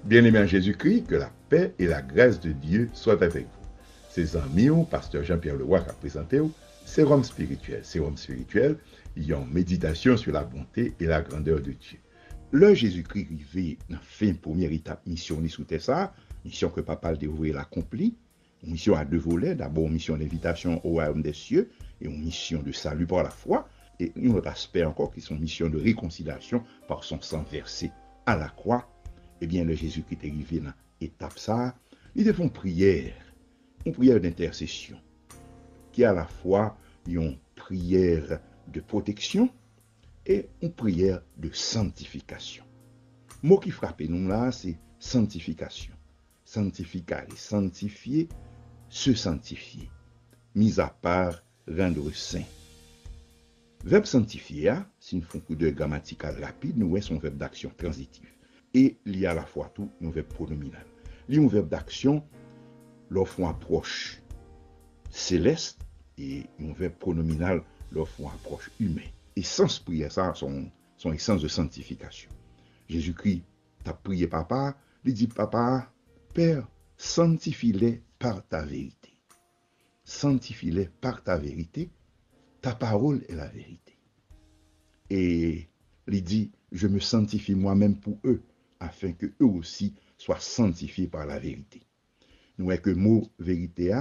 Bien-aimés en Jésus-Christ, que la paix et la grâce de Dieu soient avec vous. Ces amis, pasteur Jean-Pierre Leroy a présenté Sérum spirituel. Sérum spirituel, il y a une méditation sur la bonté et la grandeur de Dieu. Le Jésus-Christ arrivé dans la fin première étape mission sous Tessa, mission que papa a découvert l'accompli, une mission à deux volets, d'abord une mission d'invitation au royaume des cieux et une mission de salut par la foi, et un autre aspect encore qui sont mission de réconciliation par son sang versé à la croix. Eh bien, le Jésus-Christ est arrivé dans l'étape ça, il fait une prière d'intercession, qui est à la fois une prière de protection et une prière de sanctification. Le mot qui frappe nous là, c'est sanctification. Sanctifier, sanctifier, se sanctifier. Mis à part, rendre saint. Verbe sanctifier, si nous faisons un coup d'œil grammatical rapide, nous voyons son verbe d'action transitif. Et il y a à la fois tout un verbe pronominal. Il y a un verbe d'action, l'offre une approche céleste, et un verbe pronominal, l'offre une approche humaine. Et sans prière, ça, son essence de sanctification. Jésus-Christ t'a prié papa, il dit papa, Père, sanctifie-les par ta vérité. Sanctifie-les par ta vérité, ta parole est la vérité. Et il dit, je me sanctifie moi-même pour eux, afin que eux aussi soient sanctifiés par la vérité. Nous voyons que le mot vérité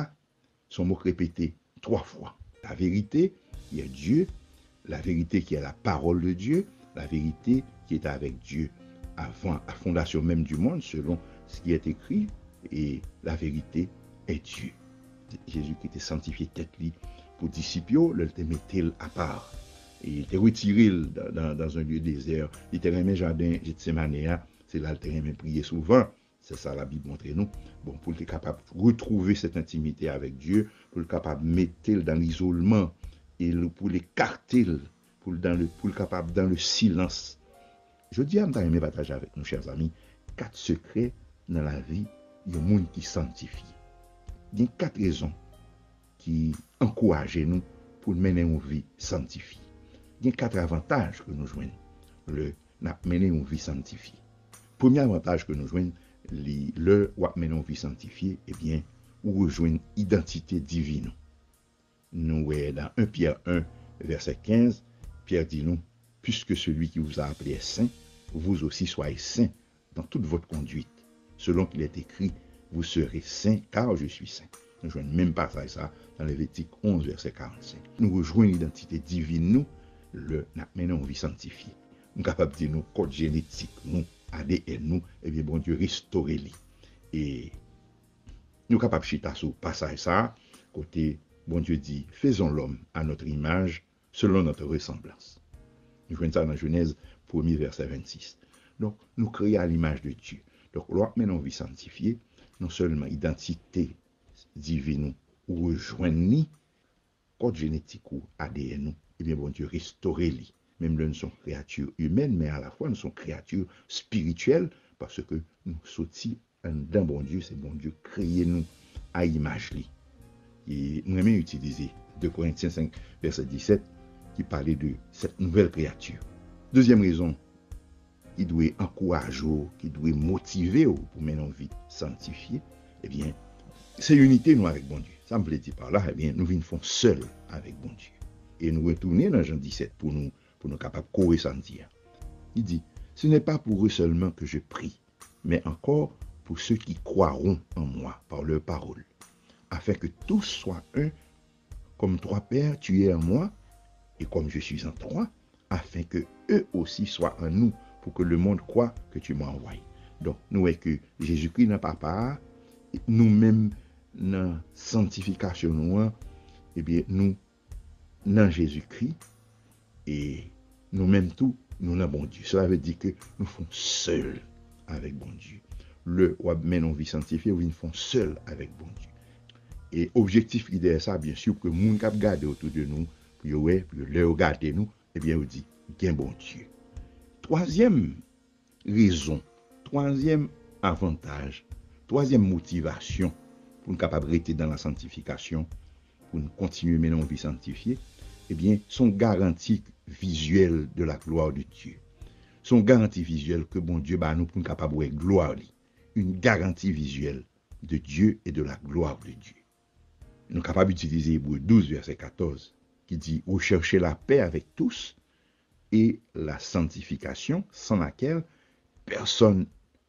son mot répété 3 fois. La vérité qui est Dieu, la vérité qui est la parole de Dieu, la vérité qui est avec Dieu avant la fondation même du monde, selon ce qui est écrit, et la vérité est Dieu. Jésus qui était sanctifié tête pour disciples, le mettait à part. Et il était retiré dans un lieu désert. Il était dans un jardin Gethsemane, c'est là qu'il était prié souvent. C'est ça la Bible montre nous. Bon, pour être capable de retrouver cette intimité avec Dieu, pour être capable de mettre dans l'isolement, et pour l'écarter, pour être capable dans le silence. Je dis à me partager avec nos chers amis 4 secrets dans la vie de monde qui sanctifie. Il y a 4 raisons qui encouragent nous pour mener une vie sanctifiée. Il y a 4 avantages que nous jouons mener une vie sanctifiée. Premier avantage que nous jouons, le mener une vie sanctifiée, eh bien, ou rejoindre identité divine. Nous dans 1 Pierre 1, verset 15, Pierre dit nous, puisque celui qui vous a appelé est saint, vous aussi soyez saints dans toute votre conduite. Selon qu'il est écrit, vous serez saints car je suis saint. Nous jouons même pas ça dans Lévitique 11, verset 45. Nous rejoignons l'identité divine, nous, maintenant on vit sanctifié. Nous sommes capables de dire nos codes génétiques, nous, ADN, nous, et bien bon Dieu, restaurer-les. Et nous sommes capables de chiter sur passage ça, côté, bon Dieu dit, faisons l'homme à notre image, selon notre ressemblance. Nous voyons ça dans Genèse 1er, verset 26. Donc, nous créons à l'image de Dieu. Donc, maintenant on vit sanctifié, non seulement identité divine ou rejoindre code génétique ou ADN, et bien bon Dieu, restaurer-les. Même là, nous sommes créatures humaines, mais à la fois, nous sommes créatures spirituelles, parce que nous sortis d'un bon Dieu, c'est bon Dieu créé nous à image lui. Et nous aimons utiliser 2 Corinthiens 5, verset 17, qui parlait de cette nouvelle créature. Deuxième raison, qui doit encourager, qui doit motiver pour mener une vie sanctifiée, eh bien, c'est l'unité nous avec bon Dieu. Ça me plaît dire par là, eh bien, nous venons seuls avec bon Dieu. Et nous retournons dans Jean 17 pour nous capables de ressentir. Il dit, ce n'est pas pour eux seulement que je prie, mais encore pour ceux qui croiront en moi par leur parole, afin que tous soient un, comme toi, Père, tu es en moi, et comme je suis en toi, afin que eux aussi soient en nous, pour que le monde croit que tu m'as envoyé. Donc, nous voyons que Jésus-Christ n'a pas part, nous-mêmes, dans la sanctification, eh bien, nous, dans Jésus-Christ, et nous-mêmes tout, nous dans bon Dieu. Cela veut dire que nous faisons seuls avec bon Dieu. Le men on vit sanctifié, nous faisons seuls avec bon Dieu. Et objectif idéal ça, bien sûr, que les gens qui regardent autour de nous, pour le regarder nous, eh bien, on dit, qu'il y a un bon Dieu. Troisième raison, troisième avantage, troisième motivation pour nous capables de rester dans la sanctification, pour nous continuer maintenant à vie sanctifiée, eh bien, sont garanties visuelles de la gloire de Dieu. Sont garanties visuelles que bon Dieu bah nous pour nous capables de gloire. une garantie visuelle de Dieu et de la gloire de Dieu. Nous sommes capables d'utiliser Hébreux 12, verset 14, qui dit « Recherchez la paix avec tous et la sanctification, sans laquelle personne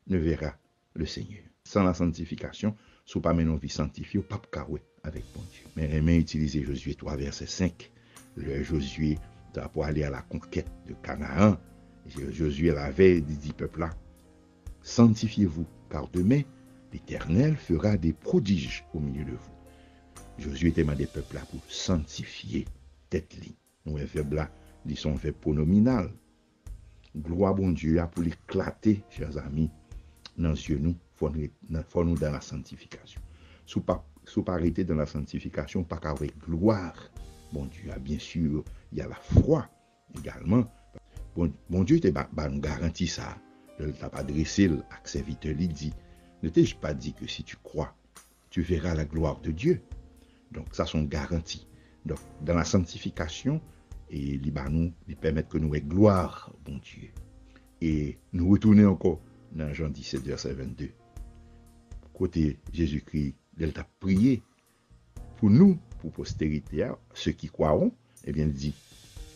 ne verra le Seigneur. » Sans la sanctification, si vous pas une vie sanctifiée, vous ne pouvez pas avec bon Dieu. Mais j'aime utiliser Josué 3, verset 5. Le Josué, pour aller à la conquête de Canaan, Josué la veille dit peuple là, sanctifiez-vous, car demain, l'Éternel fera des prodiges au milieu de vous. Josué demande des peuples là pour sanctifier tête ligne. Nous, un verbe là, dit son verbe pronominal. Gloire bon Dieu pour l'éclater, chers amis, dans les yeux nous, faut nous dans la sanctification. Si vous pas arrêter dans la sanctification, pas qu'avec gloire, bon Dieu, bien sûr, il y a la foi également. Bon Dieu nous garantit ça. Il t'a pas adressé à serviteur, il dit, ne t'ai-je pas dit que si tu crois, tu verras la gloire de Dieu. Donc ça, sont garanties. Donc dans la sanctification, et il permet que nous ayons gloire, bon Dieu. Et nous retournons encore dans Jean 17, verset 22. Côté Jésus-Christ, il t'a prié pour nous, pour postérité, ceux qui croiront, eh bien, il dit,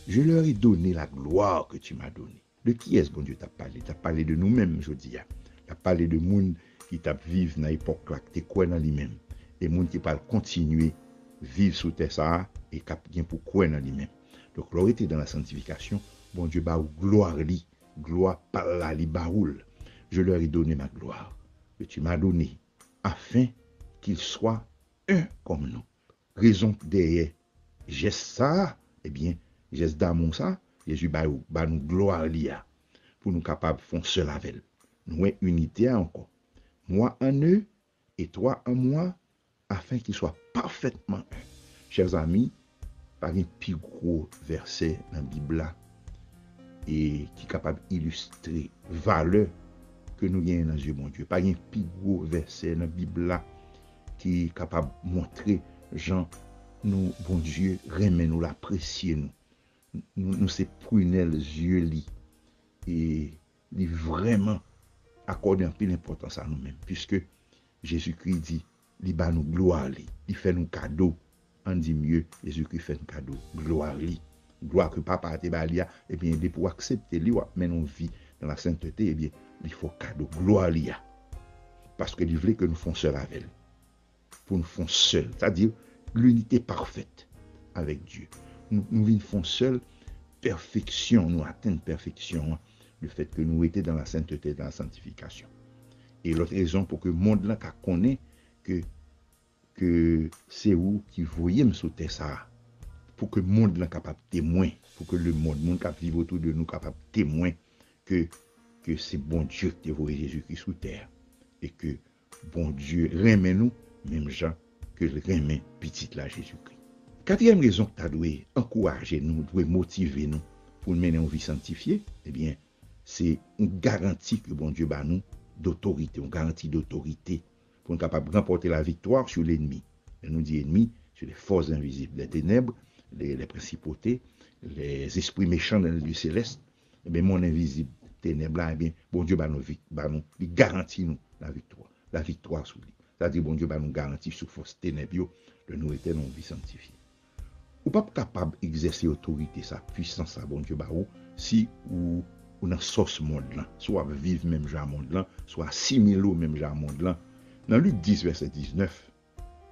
je leur ai donné la gloire que tu m'as donnée. De qui est-ce, bon Dieu, t'as parlé? T'as parlé de nous-mêmes, je dis. T'as parlé de monde qui t'a vivre dans l'époque là, qui croit dans lui-même. Et monde qui parle continuer vivre sous terre ça et qui pour croire dans lui-même. Donc, leur était dans la sanctification, bon Dieu, bah, gloire par là, li baoul. Je leur ai donné ma gloire que tu m'as donnée, afin qu'ils soient un comme nous. Raison derrière geste ça, eh bien, geste d'amour ça, Jésus bah nous gloire liya, pour nous capables de faire seul avec elle. Nous avons unité encore. Moi en eux et toi en moi, afin qu'ils soient parfaitement un. Chers amis, par un plus gros verset dans la Bible et qui est capable d'illustrer la valeur que nous avons dans Dieu, mon Dieu. Par un plus gros verset dans la Bible qui est capable de montrer Jean, nous, bon Dieu, remet nous l'apprécier nous. Nous c'est prunelles yeux li et li vraiment accorder un peu d'importance à nous-mêmes puisque Jésus-Christ dit li ba nous gloire li, il fait nous cadeau. On dit mieux, Jésus-Christ fait un cadeau, gloire li, gloire que papa te ba li, et bien pour accepter li mais nous vie dans la sainteté, et bien il faut cadeau, gloire li parce que il voulait que nous fassions seul avec elle, pour nous faire seul, c'est-à-dire l'unité parfaite avec Dieu. Nous vivons seul, perfection, nous atteignons perfection, le fait que nous étions dans la sainteté, dans la sanctification. Et l'autre raison pour que le monde là connaît que c'est où qui voyait sous terre ça, pour que le monde là capable témoin, pour que le monde qui vit autour de nous capable témoin que c'est bon Dieu qui a envoyé Jésus-Christ sous terre et que bon Dieu remet nous, même gens que le remet petit là Jésus-Christ. Quatrième raison que tu dois encourager nous, doit motiver nous pour mener une vie sanctifiée, eh bien, c'est une garantie que bon Dieu bat nous d'autorité, une garantie d'autorité pour être capable de remporter la victoire sur l'ennemi. Et nous dit ennemi, sur les forces invisibles, les ténèbres, les principautés, les esprits méchants dans le lieu céleste. Eh bien, mon invisible ténèbres là, eh bien, bon Dieu bat nous, il garantit nous la victoire sur lui. C'est-à-dire, bon Dieu bat nous garantit sur force ténèbres de nous être dans une vie sanctifiée. Ou pas capable d'exercer autorité, sa puissance, sa bon Dieu, si ou dans ce monde-là, soit vivre même genre monde là, soit assimiler au même genre monde là. Dans Luc 10, verset 19,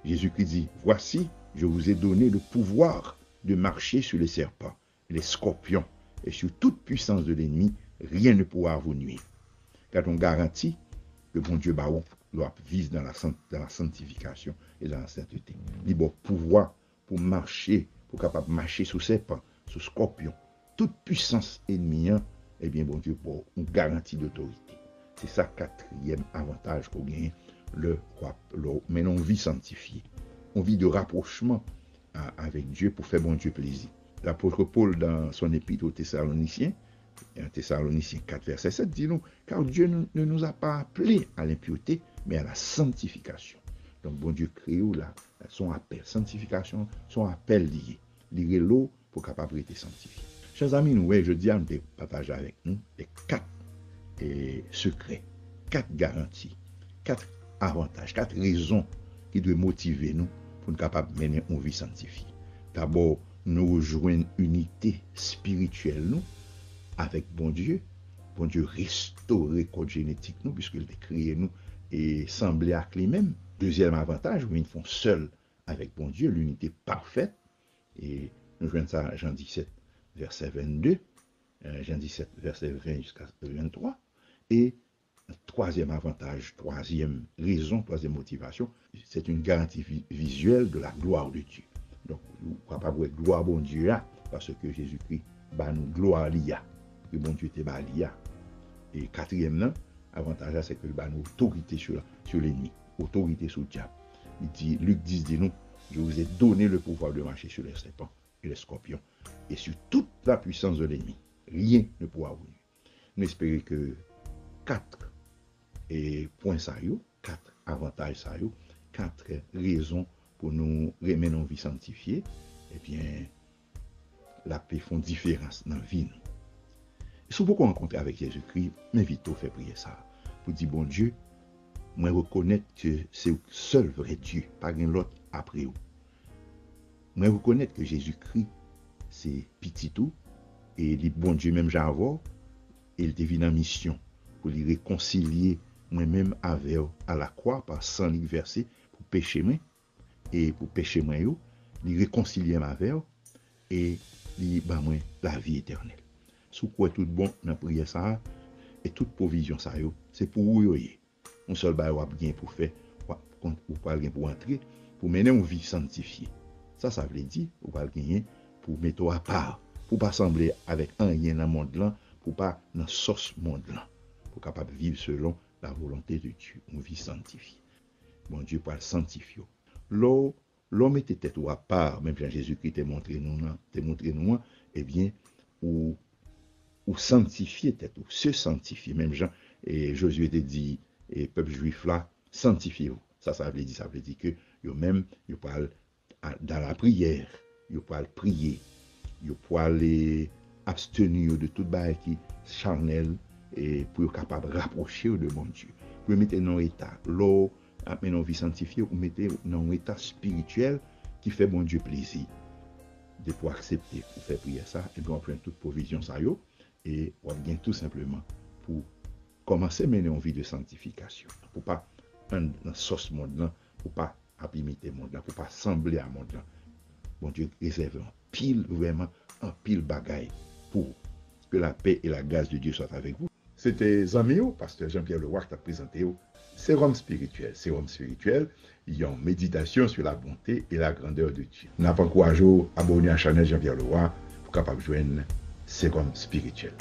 Jésus-Christ dit, voici, je vous ai donné le pouvoir de marcher sur les serpents, les scorpions, et sur toute puissance de l'ennemi, rien ne pourra vous nuire. Car on garantit que bon Dieu doit vivre dans la sanctification et dans la sainteté. Il a pouvoir pour marcher, pour capable marcher sous serpent, sous scorpion, toute puissance ennemie, eh bien, bon Dieu, pour une garantie d'autorité. C'est ça, quatrième avantage qu'on gagne, mais on vit sanctifié. On vit de rapprochement avec Dieu pour faire bon Dieu plaisir. L'apôtre Paul, dans son épître aux Thessaloniciens, 4, verset 7, dit-nous, car Dieu ne nous a pas appelés à l'impureté, mais à la sanctification. Donc, bon Dieu crée là, son appel, sanctification, son appel lié. Lier l'eau pour capable être sanctifié. Chers amis, nous, je dis à nous partager avec nous les 4 secrets, 4 garanties 4 avantages, 4 raisons qui doivent motiver nous pour nous capables de mener une vie sanctifiée. D'abord, nous rejoindre une unité spirituelle nous avec bon Dieu restaurer le code génétique nous, puisqu'il a créé nous et semblé à lui-même. Deuxième avantage, nous font seul avec bon Dieu, l'unité parfaite. Et nous jouons ça Jean 17, verset 22, Jean 17, verset 20 jusqu'à 23. Et troisième avantage, troisième raison, troisième motivation, c'est une garantie visuelle de la gloire de Dieu. Donc, nous ne pouvons pas voir gloire bon Dieu là, parce que Jésus-Christ bat nous gloire l'IA, que bon Dieu était bat l'IA. Et quatrième, avantage, c'est que le bat nous autorité sur l'ennemi, autorité sur le diable. Il dit, Luc 10 dit nous, je vous ai donné le pouvoir de marcher sur les serpents et les scorpions, et sur toute la puissance de l'ennemi. Rien ne pourra vous nuire. Nous espérons que 4 points ça y est, 4 avantages ça y est, 4 raisons pour nous remettre en vie sanctifiée, eh bien, la paix font différence dans la vie. Si vous rencontrer avec Jésus-Christ, m'invite à faire prier ça. Pour dire, bon Dieu, moi reconnaître que c'est le seul vrai Dieu, pas l'autre après vous. Moi reconnaître que Jésus-Christ, c'est petit tout, et le bon Dieu même j'avais, il devient en mission pour les réconcilier moi-même avec eux à la croix par sang versé pour pécher moi et pour pécher moi les réconcilier avec eux et les ba moi la vie éternelle. Sous quoi tout bon dans prière ça et toute provision ça c'est pour vous on seul ba ou bien pour faire ou pas bien pour entrer pour mener une vie sanctifiée. Ça veut dire ou pas gagner pour mettre à part pour pas sembler avec un rien dans le monde là, pour pas dans sauce monde là, pour capable vivre selon la volonté de Dieu, une vie sanctifiée. Bon Dieu pour sanctifier. L'homme était tête à part, même Jean Jésus-Christ t'a montré nous, eh bien, ou sanctifier tête, ou se sanctifier. Même Jean et Josué t'a dit, et peuple juif là, sanctifiez-vous. Ça veut dire que yo même, yo parle dans la prière, yo parle prier, yo parle abstenir de toute bail qui charnel et pour être capable de rapprocher de mon Dieu. Pour mettre dans un état, l'eau, maintenant vie sanctifiée, ou mettez dans un état spirituel qui fait bon Dieu plaisir. De pouvoir accepter, pour faire prier ça, et puis on prend toute provision ça et on vient tout simplement pour commencer à mener une vie de sanctification. Pour pas dans sauce monde là, pour pas imiter monde là, pour pas sembler à monde là. Bon Dieu réserve un pile, vraiment, un pile bagaille pour que la paix et la grâce de Dieu soient avec vous. C'était Zamio, pasteur Jean-Pierre Leroy qui t'a présenté Sérum spirituel. Sérum spirituel, il y a une méditation sur la bonté et la grandeur de Dieu. N'a pas encouragé à abonner à la chaîne Jean-Pierre Leroy pour capable joindre Sérum spirituel.